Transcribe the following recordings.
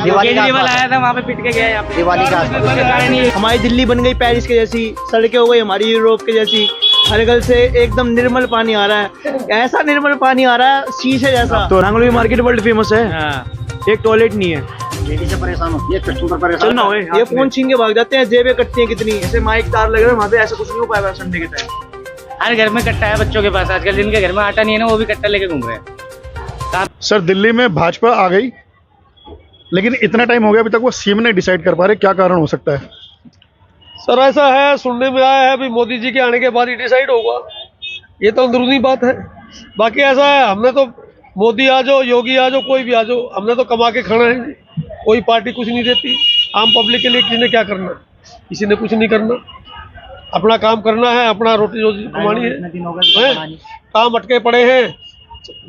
केजरीवाल आया था वहाँ पे पिट के गया यहाँ पे दिवाली का कारण ये हमारी दिल्ली बन गई पेरिस के जैसी, सड़कें हो गई हमारी यूरोप के जैसी, हर घर से एकदम निर्मल पानी आ रहा है, ऐसा निर्मल पानी आ रहा है शीशे जैसा। तो नांगलोई मार्केट वर्ल्ड फेमस है, एक टॉयलेट नहीं है, लेडी से परेशान होती है, कस्टमर परेशान चलना हो ये फोन छीन के भाग जाते हैं, जेबें कटती हैं कितनी, ऐसे माइक तार लग रहे हैं वहाँ पे, ऐसा कुछ नहीं हो पाएगा संडे के टाइम। हर घर में कट्टा है बच्चों के पास, आजकल जिनके घर में आटा नहीं है ना वो भी कट्टा लेके घूम रहे हैं। सर दिल्ली में भाजपा आ गई, लेकिन इतना टाइम हो गया अभी तक वो सीएम नहीं डिसाइड कर पा रहे, क्या कारण हो सकता है? सर ऐसा है, सुनने में आया है भी मोदी जी के आने के बाद ही डिसाइड होगा, ये तो अंदरूनी बात है। बाकी ऐसा है, हमने तो मोदी आ जाओ, योगी आ जाओ, कोई भी आ जाओ, हमने तो कमा के खाना है, कोई पार्टी कुछ नहीं देती। आम पब्लिक के लिए किसी ने क्या करना, किसी ने कुछ नहीं करना, अपना काम करना है, अपना रोटी रोजी कमानी है। काम अटके पड़े हैं,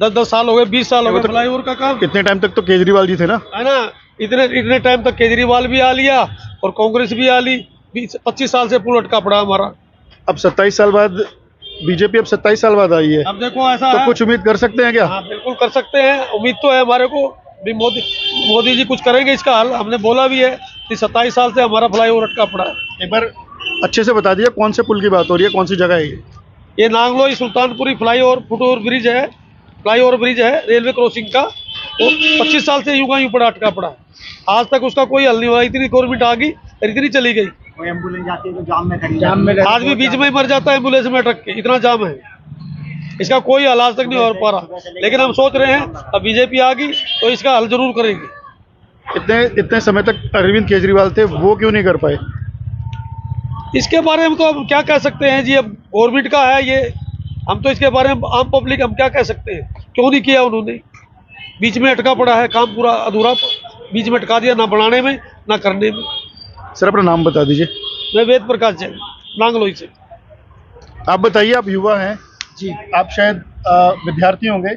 10-10 साल हो गए, 20 साल हो गए फ्लाईओवर का काम। इतने टाइम तक तो केजरीवाल जी थे ना, है ना, इतने टाइम तक केजरीवाल भी आ लिया और कांग्रेस भी आ ली, 20-25 साल से पूरा अटका पड़ा हमारा। अब 27 साल बाद बीजेपी, अब 27 साल बाद आई है, अब देखो ऐसा तो है, कुछ उम्मीद कर सकते हैं क्या? हाँ बिल्कुल कर सकते हैं, उम्मीद तो है हमारे को भी मोदी जी कुछ करेंगे इसका हल। हमने बोला भी है कि 27 साल से हमारा फ्लाईओवर अटका पड़ा है। एक बार अच्छे से बता दिए कौन से पुल की बात हो रही है, कौन सी जगह है ये Nangloi Sultanpuri flyover foot over bridge है, फ्लाईओवर ब्रिज है रेलवे क्रॉसिंग का, वो 25 साल से यूं का यूं पड़ा अटका पड़ा है, आज तक उसका कोई हल नहीं हुआ। इतनी गवर्नमेंट आ गई और इतनी चली गई, एम्बुलेंस जाती है तो जाम में खड़ी आज भी बीच में ही मर जाता है एम्बुलेंस में अटक के, इतना जाम है, इसका कोई हल आज तक नहीं हो पा रहा। लेकिन हम सोच रहे हैं अब बीजेपी आ गई तो इसका हल जरूर करेंगे। इतने समय तक अरविंद केजरीवाल थे, वो क्यों नहीं कर पाए? इसके बारे में तो अब क्या कह सकते हैं जी, अब गवर्नमेंट का है ये, हम तो इसके बारे में आम पब्लिक हम क्या कह सकते हैं, क्यों नहीं किया उन्होंने, बीच में अटका पड़ा है, काम पूरा अधूरा बीच में अटका दिया, ना बनाने में ना करने में। सर अपना नाम बता दीजिए। मैं वेद प्रकाश जैन, नांगलोई से। आप बताइए, आप युवा हैं जी, आप शायद विद्यार्थी होंगे,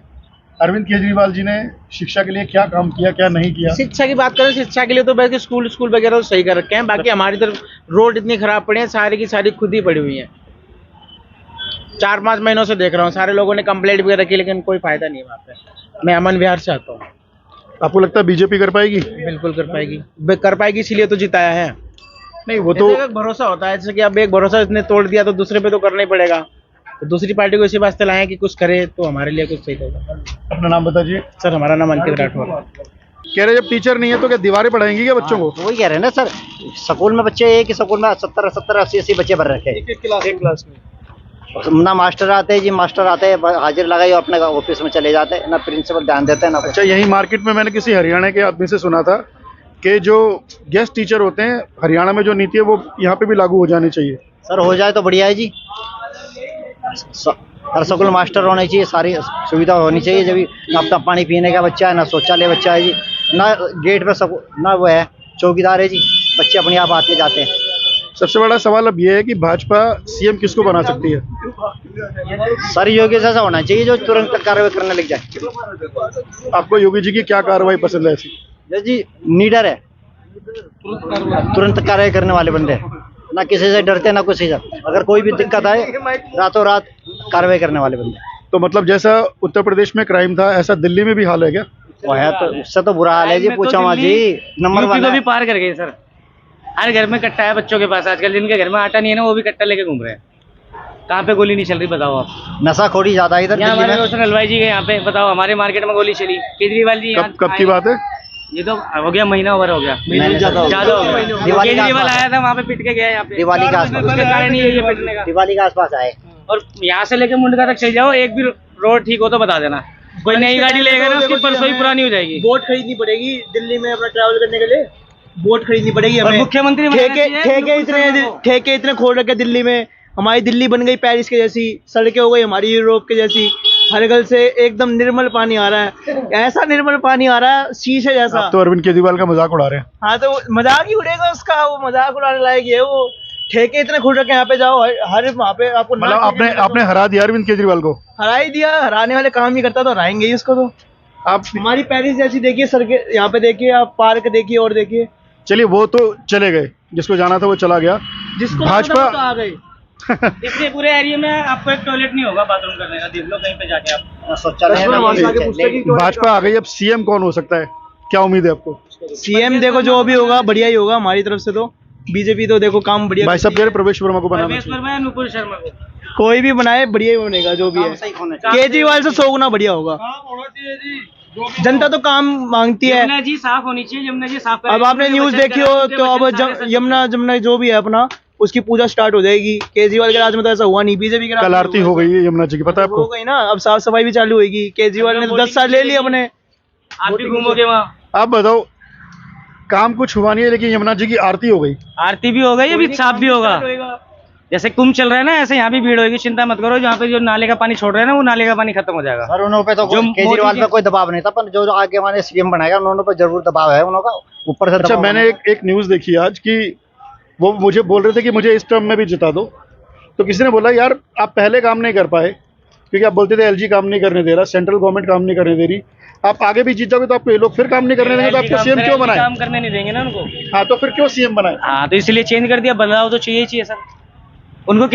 अरविंद केजरीवाल जी ने शिक्षा के लिए क्या काम किया, क्या नहीं किया? शिक्षा की बात करें, शिक्षा के लिए तो वैसे स्कूल वगैरह तो सही कर रखे हैं, बाकी हमारी तरफ रोड इतनी खराब पड़ी है, सारी की सारी खुद ही पड़ी हुई है, 4-5 महीनों से देख रहा हूँ, सारे लोगों ने कंप्लेंट भी रखी लेकिन कोई फायदा नहीं है वहाँ पे। मैं अमन विहार से आता हूँ। आपको लगता है बीजेपी कर पाएगी? बिल्कुल कर पाएगी, इसीलिए तो जिताया है। नहीं, वो तो एक भरोसा होता है, जैसे कि अब एक भरोसा इसने तोड़ दिया तो दूसरे पे तो करना ही पड़ेगा, तो दूसरी पार्टी को इसी वास्ते लाए कि कुछ करे तो हमारे लिए कुछ सही होगा। अपना नाम बताइए। सर हमारा नाम अंकित राठौर। कह रहे जब टीचर नहीं है तो क्या दीवारें पढ़ाएंगी क्या बच्चों को? वही कह रहे हैं ना सर, स्कूल में बच्चे एक ही स्कूल में 70-80 बच्चे भर रखे हैं, एक क्लास में ना मास्टर आते हैं जी, मास्टर आते हैं हाजिर लगाई अपने ऑफिस में चले जाते हैं, ना प्रिंसिपल ध्यान देते हैं ना। अच्छा, यही मार्केट में मैंने किसी हरियाणा के आदमी से सुना था कि जो गेस्ट टीचर होते हैं हरियाणा में, जो नीति है वो यहाँ पे भी लागू हो जानी चाहिए। सर हो जाए तो बढ़िया है जी, हर स्कूल मास्टर होने चाहिए, सारी सुविधा होनी चाहिए, जब ना अपना पानी पीने का बच्चा है, ना शौचालय बच्चा है जी, ना गेट पे सब, ना वो है चौकीदार है जी, बच्चे अपने आप आते जाते हैं। सबसे बड़ा सवाल अब ये है कि भाजपा सीएम किसको बना सकती है? सर योगी जैसा होना चाहिए जो तुरंत कार्रवाई करने लग जाए। आपको योगी जी की क्या कार्रवाई पसंद है ऐसी? जी नीडर है, तुरंत कार्रवाई करने वाले बंदे हैं, ना किसी से डरते ना किसी से, अगर कोई भी दिक्कत आए रातों रात कार्रवाई करने वाले बंदे। तो मतलब जैसा उत्तर प्रदेश में क्राइम था, ऐसा दिल्ली में भी हाल है क्या? वो है तो उससे तो बुरा हाल है जी, पूछो मत जी, नंबर 1 को भी पार कर गए सर, हर घर में कट्टा है बच्चों के पास, आजकल जिनके घर में आटा नहीं है ना वो भी कट्टा लेके घूम रहे हैं। कहाँ पे गोली नहीं चल रही बताओ आप? नशाखोरी ज्यादा इधर यहाँ दिल्ली हमारे में। रोशन हलवाई जी के यहाँ पे बताओ, हमारे मार्केट में गोली चली, केजरीवाल जी कब की बात है? ये तो हो गया, महीना ओवर हो गया, ज्यादा हो गया। केजरीवाल आया था वहाँ पे पिट के गया यहाँ पे, दिवाली के आसपास, उसके कारण ही ये पिटने का। दिवाली के आसपास आए, और यहाँ से लेके मुंडका तक चल जाओ, एक भी रोड ठीक हो तो बता देना, कोई नई गाड़ी लेगा ना उसकी परसों ही पुरानी हो जाएगी। बोट खरीदनी पड़ेगी दिल्ली में अपना ट्रैवल करने के लिए, बोट खरीदनी पड़ेगी और हमें। मुख्यमंत्री ठेके इतने खोल रखे दिल्ली में, हमारी दिल्ली बन गई पेरिस के जैसी, सड़कें हो गई हमारी यूरोप के जैसी, हर घर से एकदम निर्मल पानी आ रहा है, ऐसा निर्मल पानी आ रहा है शीशे जैसा। आप तो अरविंद केजरीवाल का मजाक उड़ा रहे हैं। हाँ तो मजाक ही उड़ेगा उसका, वो मजाक उड़ाने लायक है। वो ठेके इतने खुल रखे, यहाँ पे जाओ हर वहाँ पे आपको, मतलब आपने हरा दिया अरविंद केजरीवाल को? हरा ही दिया, हराने वाले काम ही करता तो हराएंगे ही उसको। तो आप हमारी पेरिस जैसी देखिए सड़कें, यहाँ पे देखिए आप, पार्क देखिए और देखिए। चलिए वो तो चले गए, जिसको जाना था वो चला गया, जिसको भाजपा आ गई। इसलिए पूरे एरिया में आपको एक टॉयलेट नहीं होगा बाथरूम करने का, देख लो कहीं पे जाके आप। शौचालय भाजपा आ गई, अब सीएम कौन हो सकता है? क्या उम्मीद है आपको? सीएम देखो जो भी होगा बढ़िया ही होगा हमारी तरफ से, तो बीजेपी तो देखो काम बढ़िया भाई साहब कह रहे प्रवेश वर्मा को बनाना प्रवेश चाहिए। वर्मा या नुपुर शर्मा को? कोई भी बनाए बढ़िया ही बनेगा जो भी है। सही होना चाहिए। केजरीवाल से 100 गुना बढ़िया होगा। जनता तो काम मांगती है। यमुना जी साफ होनी चाहिए, यमुना जी साफ अब आपने न्यूज देखी हो तो अब यमुना जमुना जो भी है अपना उसकी पूजा स्टार्ट हो जाएगी। केजरीवाल के राज में तो ऐसा हुआ नहीं, बीजेपी के राज में कल आरती हुआ। हो गई है यमुना जी की, पता है हो आपको? गई ना, अब साफ सफाई भी चालू होगी। केजरीवाल ने तो 10 साल ले लिए अपने। आप भी घूमोगे वहाँ? आप बताओ, काम कुछ हुआ नहीं है लेकिन यमुना जी की आरती हो गई। आरती भी हो गई, अभी साफ भी होगा। जैसे कुंभ चल रहा है ना, ऐसे यहाँ भी भीड़ होगी, चिंता मत करो। जहाँ पे जो नाले का पानी छोड़ रहे हैं ना, वो नाले का पानी खत्म हो जाएगा। सर उन्होंने पे तो जो केजरीवाल मोदी पे कोई दबाव नहीं था, पर जो आगे वाले सीएम बनाएगा उन्होंने पे जरूर दबाव है उनका, ऊपर से अच्छा, दबाव मैंने एक न्यूज देखी आज कि वो मुझे बोल रहे थे कि मुझे इस टर्म में भी जिता दो, तो किसी ने बोला यार आप पहले काम नहीं कर पाए क्योंकि आप बोलते थे एलजी काम नहीं करने दे रहा, सेंट्रल गवर्नमेंट काम नहीं करने दे रही, आप आगे भी जीत जाओगे तो आपको ये लोग फिर काम नहीं करने देंगे, तो आपको सीएम क्यों बनाए? काम करने नहीं देंगे ना उनको। हाँ, तो फिर क्यों सीएम बनाए? हाँ, तो इसलिए चेंज कर दिया। बदलाव तो चाहिए ही चाहिए सर। उनको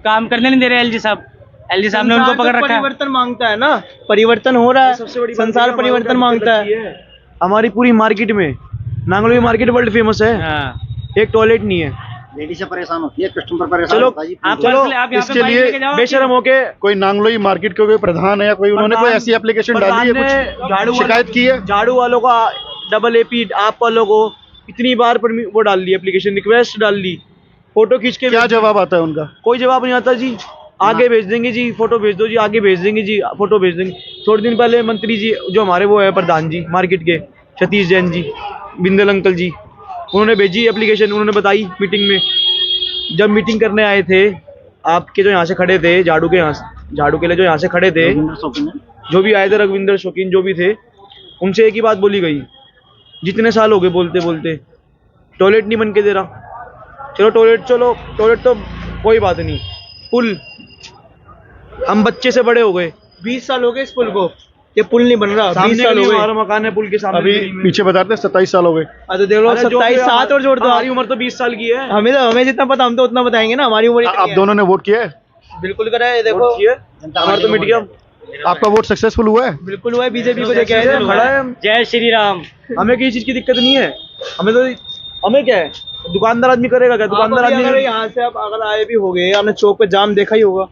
काम करने नहीं दे रहे एलजी साहब ने उनको पकड़ रखा है। परिवर्तन मांगता है ना, परिवर्तन हो रहा है, संसार परिवर्तन मांगता है। हमारी पूरी मार्केट में नांगलोई मार्केट वर्ल्ड फेमस है, हाँ। एक टॉयलेट नहीं है। लेडी से परेशान होती है, कस्टमर परेशान चलो, होता है जी। आप चलो, आप यहाँ पे इसके बाइक लिए लेके जाओ, बेशरम होके कोई नांगलोई मार्केट के कोई प्रधान है या कोई उन्होंने कोई ऐसी एप्लीकेशन डाली है, कुछ शिकायत की है? झाड़ू वालों का डबल एपी आप वालों को इतनी बार वो डाल दी, एप्लीकेशन रिक्वेस्ट डाल दी, फोटो खींच के क्या जवाब आता है उनका? कोई जवाब नहीं आता जी। आगे भेज देंगे जी, फोटो भेज दो जी, आगे भेज देंगे जी, फोटो भेज देंगे। थोड़े दिन पहले मंत्री जी जो हमारे वो है प्रधान जी मार्केट के, सतीश जैन जी, बिंदल अंकल जी, उन्होंने भेजी एप्लीकेशन। उन्होंने बताई मीटिंग में, जब मीटिंग करने आए थे आपके जो यहाँ से खड़े थे, झाड़ू के लिए जो यहाँ से खड़े थे, जो भी आए थे रघुविंदर शौकीन जो भी थे, उनसे एक ही बात बोली गई, जितने साल हो गए बोलते बोलते टॉयलेट नहीं बन के दे रहा। चलो टॉयलेट तो कोई बात नहीं, पुल हम बच्चे से बड़े हो गए, 20 साल हो गए इस पुल को, ये पुल नहीं बन रहा। 20 साल हो गए, हमारा मकान है पुल के सामने। अभी पीछे बताते हैं 27 साल हो गए। तो देख लो, 27 7 और जोड़ दो। हमारी उम्र तो 20 साल की है। हमें जितना पता हम तो उतना बताएंगे ना, हमारी उम्र आप दोनों ने वोट किया है? बिल्कुल करा है। देखो हमारा तो मिट गया। आपका वोट सक्सेसफुल हुआ है? बिल्कुल हुआ है, बीजेपी को लेके आए थे, खड़ा है। जय श्री राम। हमें किसी चीज की दिक्कत नहीं है, हमें क्या है, दुकानदार आदमी करेगा क्या? दुकानदार आदमी अगर यहाँ से आप अगर आए भी हो गए, आपने चौक पे जाम देखा ही होगा,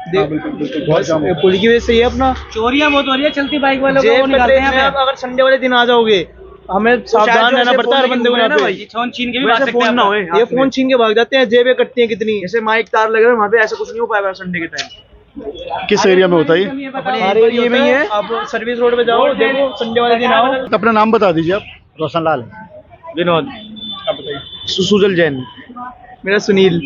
पुल की वजह से ही है अपना। चोरियां बहुत हो रही है, चलती बाइक वालों को जेब वो निकालते हैं में यहाँ आप अगर संडे वाले दिन आ जाओगे, हमें सावधान रहना पड़ता है हर बंदे को। यहाँ पे फोन छीन के भी भाग सकते हैं फोन ना होए, ये फोन छीन के भाग जाते हैं, जेबें कटती हैं कितनी। जैसे माइक तार लगे वहाँ पे ऐसा कुछ नहीं हो पाएगा संडे के टाइम। किस एरिया में होता है ये? हमारे एरिया में ही है, आप सर्विस रोड पे जाओ, देखो संडे वाले दिन आओ। अपना नाम बता दीजिए आप। रोशनलाल विनोद। सुजल जैन। मेरा सुनील।